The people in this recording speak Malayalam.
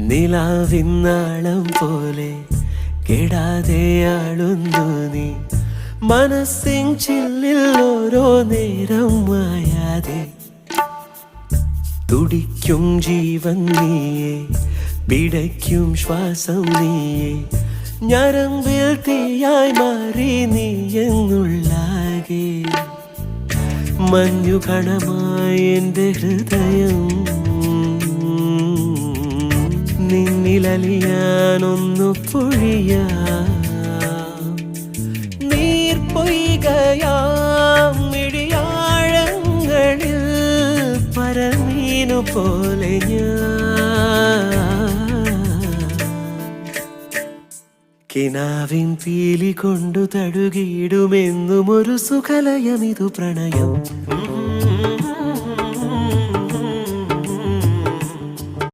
നിലാവിന്നാളം പോലെ കെടാതെ ആളുന്നു നീ മനസ്സിൻ ചില്ലിൽ ഓരോ നേരം മായാതെ തുടിക്കും ജീവൻ നീയേ പിടയ്ക്കും ശ്വാസം നീയേ ഞരമ്പിൽ തീയായി മാറി നീ എന്നുള്ളാകെ മഞ്ഞു കണമായി എൻ്റെ ഹൃദയം നിന്നിലലിയാനൊന്നു പൊഴിയാം നീർപ്പൊയ്കയാം മിഴിയാഴങ്ങളിൽ പരമീനു പോലെ കിനാവിൻ പീലി കൊണ്ടു തടുകിടുമെന്നും ഒരു സുഖലയമിതു പ്രണയം